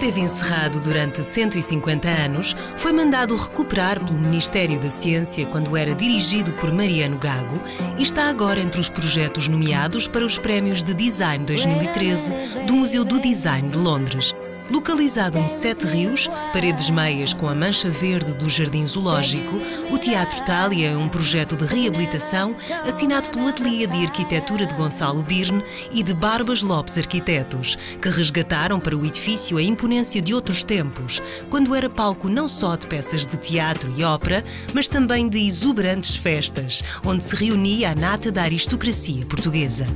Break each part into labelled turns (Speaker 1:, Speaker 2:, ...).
Speaker 1: esteve encerrado durante 150 anos, foi mandado recuperar pelo Ministério da Ciência quando era dirigido por Mariano Gago e está agora entre os projetos nomeados para os Prémios de Design 2013 do Museu do Design de Londres. Localizado em Sete Rios, paredes meias com a mancha verde do Jardim Zoológico, o Teatro Thalia é um projeto de reabilitação assinado pelo Ateliê de Arquitetura de Gonçalo Birne e de Barbas Lopes Arquitetos, que resgataram para o edifício a imponência de outros tempos, quando era palco não só de peças de teatro e ópera, mas também de exuberantes festas, onde se reunia a nata da aristocracia portuguesa.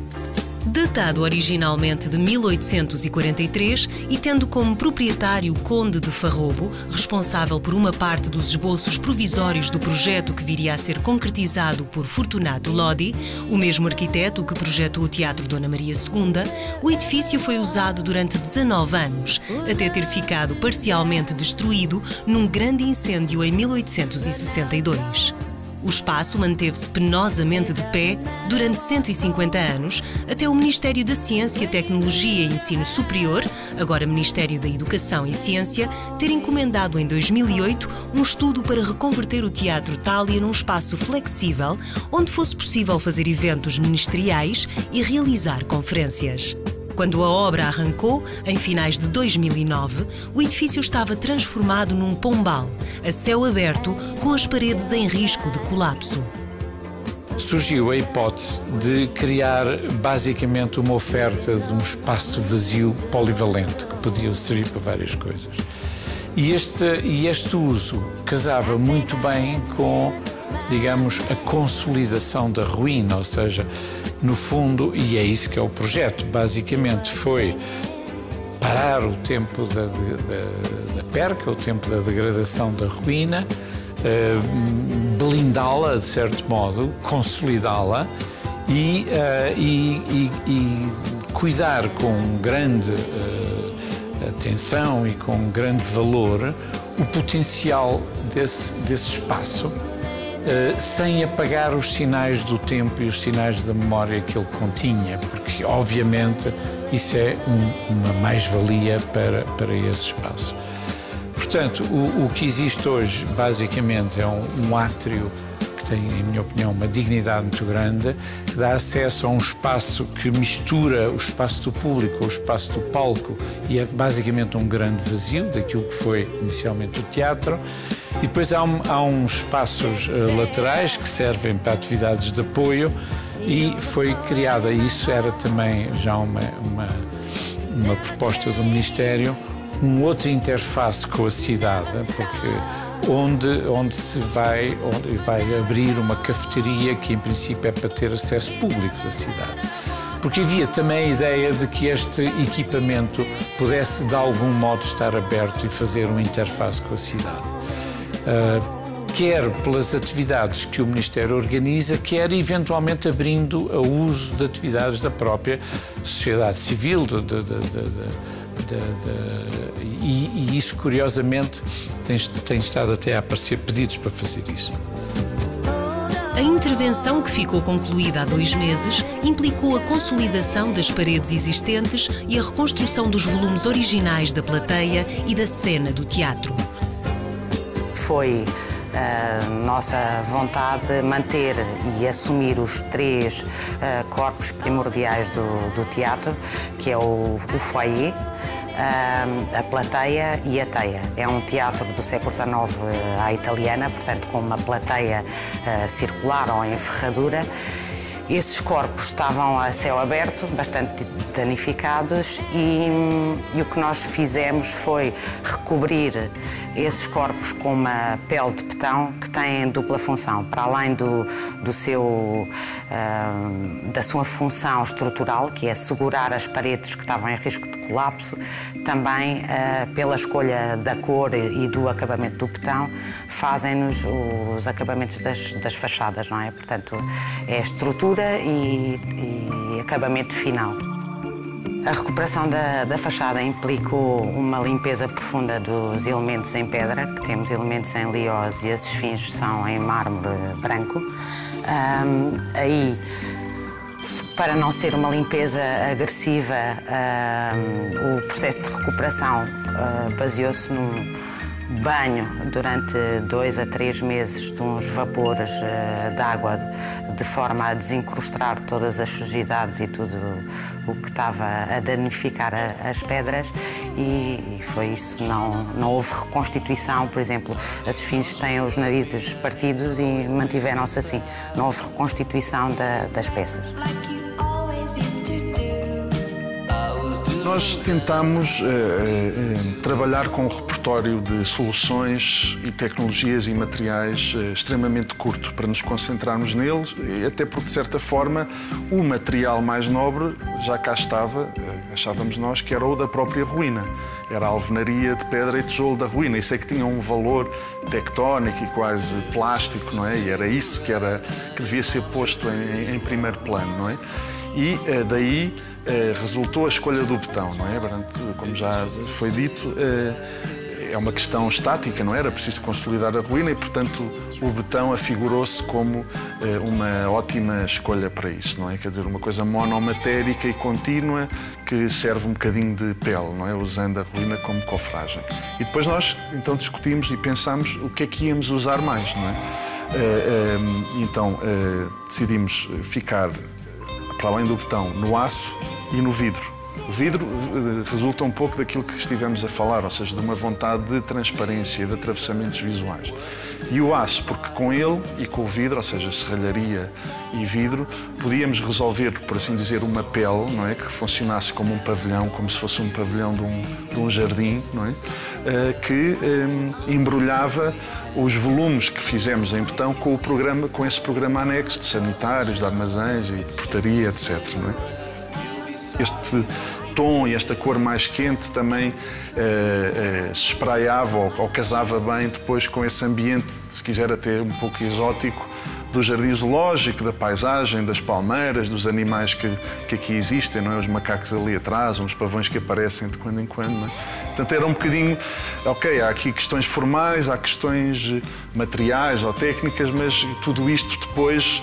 Speaker 1: Datado originalmente de 1843 e tendo como proprietário o Conde de Farrobo, responsável por uma parte dos esboços provisórios do projeto que viria a ser concretizado por Fortunato Lodi, o mesmo arquiteto que projetou o Teatro Dona Maria II, o edifício foi usado durante 19 anos, até ter ficado parcialmente destruído num grande incêndio em 1862. O espaço manteve-se penosamente de pé durante 150 anos, até o Ministério da Ciência, Tecnologia e Ensino Superior, agora Ministério da Educação e Ciência, ter encomendado em 2008 um estudo para reconverter o Teatro Thalia num espaço flexível, onde fosse possível fazer eventos ministeriais e realizar conferências. Quando a obra arrancou, em finais de 2009, o edifício estava transformado num pombal, a céu aberto, com as paredes em risco de colapso.
Speaker 2: Surgiu a hipótese de criar basicamente uma oferta de um espaço vazio polivalente, que podia servir para várias coisas. E este uso casava muito bem com, digamos, a consolidação da ruína, ou seja, no fundo, e é isso que é o projeto, basicamente foi parar o tempo da perca, o tempo da degradação da ruína, blindá-la de certo modo, consolidá-la e cuidar com grande atenção e com grande valor o potencial desse espaço, sem apagar os sinais do tempo e os sinais da memória que ele continha, porque obviamente isso é uma mais-valia para esse espaço. Portanto, o que existe hoje basicamente é um átrio que tem, em minha opinião, uma dignidade muito grande, que dá acesso a um espaço que mistura o espaço do público, o espaço do palco, e é basicamente um grande vazio daquilo que foi inicialmente o teatro. E depois há uns espaços laterais que servem para atividades de apoio e foi criada, isso era também já uma proposta do Ministério, uma outra interface com a cidade, porque onde vai abrir uma cafeteria que em princípio é para ter acesso público da cidade. Porque havia também a ideia de que este equipamento pudesse de algum modo estar aberto e fazer uma interface com a cidade. Quer pelas atividades que o Ministério organiza, quer eventualmente abrindo a uso de atividades da própria sociedade civil, e isso, curiosamente, tem estado até a aparecer pedidos para fazer isso.
Speaker 1: A intervenção, que ficou concluída há 2 meses, implicou a consolidação das paredes existentes e a reconstrução dos volumes originais da plateia e da cena do teatro.
Speaker 3: Foi a nossa vontade manter e assumir os 3 corpos primordiais do teatro, que é o foyer, a plateia e a teia. É um teatro do século XIX à italiana, portanto com uma plateia circular ou em ferradura. Esses corpos estavam a céu aberto, bastante danificados, e o que nós fizemos foi recobrir esses corpos com uma pele de betão que tem dupla função. Para além da sua função estrutural, que é segurar as paredes que estavam em risco de colapso, também pela escolha da cor e do acabamento do betão, fazem-nos os acabamentos das fachadas, não é? Portanto, é estrutura e acabamento final. A recuperação da fachada implicou uma limpeza profunda dos elementos em pedra, que temos elementos em liós e as esfinges são em mármore branco. Aí Para não ser uma limpeza agressiva, o processo de recuperação baseou-se num banho durante 2 a 3 meses de uns vapores de água, de forma a desencrustar todas as sujidades e tudo o que estava a danificar as pedras, e foi isso. Não houve reconstituição. Por exemplo, as esfinges têm os narizes partidos e mantiveram-se assim. Não houve reconstituição das peças.
Speaker 4: Nós tentamos trabalhar com um repertório de soluções e tecnologias e materiais extremamente curto, para nos concentrarmos neles, até porque, de certa forma, o material mais nobre já cá estava, achávamos nós, que era o da própria ruína. Era a alvenaria de pedra e tijolo da ruína. Isso é que tinha um valor tectónico e quase plástico, não é? E era isso que devia ser posto em primeiro plano, não é? E daí resultou a escolha do betão, não é? Como já foi dito, é uma questão estática, não é? Era preciso consolidar a ruína e, portanto, o betão afigurou-se como uma ótima escolha para isso, não é? Quer dizer, uma coisa monomatérica e contínua que serve um bocadinho de pele, não é? Usando a ruína como cofragem. E depois nós, então, discutimos e pensámos o que é que íamos usar mais, não é? Então, decidimos ficar, para além do betão, no aço e no vidro. O vidro resulta um pouco daquilo que estivemos a falar, ou seja, de uma vontade de transparência e de atravessamentos visuais. E o aço, porque com ele e com o vidro, ou seja, serralharia e vidro, podíamos resolver, por assim dizer, uma pele, não é? Que funcionasse como um pavilhão, como se fosse um pavilhão de um jardim, não é? Que embrulhava os volumes que fizemos em betão com esse programa anexo de sanitários, de armazéns e de portaria, etc. Não é? Este tom e esta cor mais quente também se espraiava ou casava bem depois com esse ambiente, se quiser até um pouco exótico, do jardim zoológico, da paisagem, das palmeiras, dos animais que aqui existem, não é? Os macacos ali atrás, uns pavões que aparecem de quando em quando, não é? Portanto, era um bocadinho, ok, há aqui questões formais, há questões materiais ou técnicas, mas tudo isto depois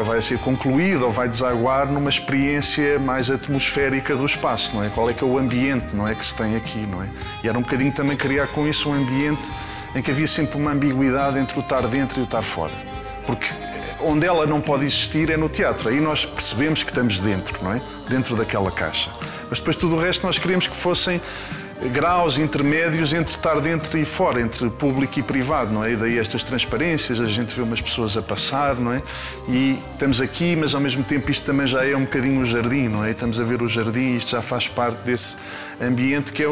Speaker 4: vai ser concluído ou vai desaguar numa experiência mais atmosférica do espaço, não é? Qual é que é o ambiente, não é, que se tem aqui, não é? E era um bocadinho também criar com isso um ambiente em que havia sempre uma ambiguidade entre o estar dentro e o estar fora. Porque onde ela não pode existir é no teatro. Aí nós percebemos que estamos dentro, não é? Dentro daquela caixa. Mas depois tudo o resto nós queríamos que fossem graus intermédios entre estar dentro e fora, entre público e privado, não é? E daí estas transparências, a gente vê umas pessoas a passar, não é? E estamos aqui, mas ao mesmo tempo isto também já é um bocadinho o jardim, não é? Estamos a ver o jardim, isto já faz parte desse ambiente que é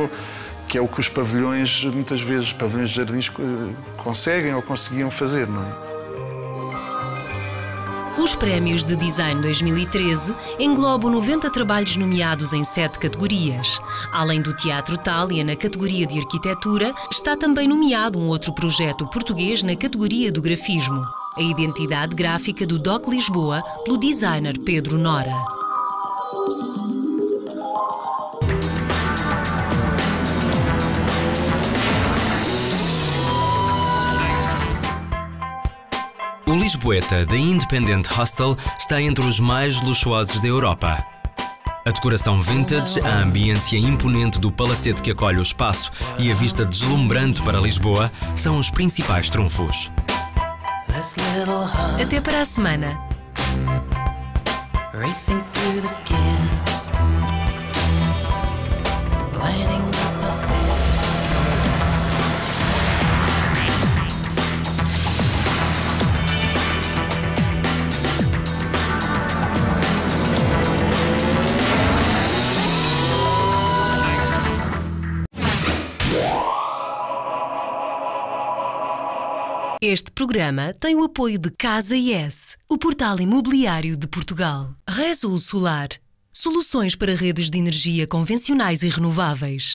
Speaker 4: o que os pavilhões, muitas vezes, os pavilhões de jardins conseguem ou conseguiam fazer, não é?
Speaker 1: Os Prémios de Design 2013 englobam 90 trabalhos nomeados em 7 categorias. Além do Teatro Thalia na categoria de Arquitetura, está também nomeado um outro projeto português na categoria do Grafismo, a identidade gráfica do DOC Lisboa, pelo designer Pedro Nora.
Speaker 5: O Lisboeta da Independent Hostel está entre os mais luxuosos da Europa. A decoração vintage, a ambiência imponente do palacete que acolhe o espaço e a vista deslumbrante para Lisboa são os principais trunfos.
Speaker 1: Até para a semana! Este programa tem o apoio de Casa IS, o portal imobiliário de Portugal. Resul Solar, soluções para redes de energia convencionais e renováveis.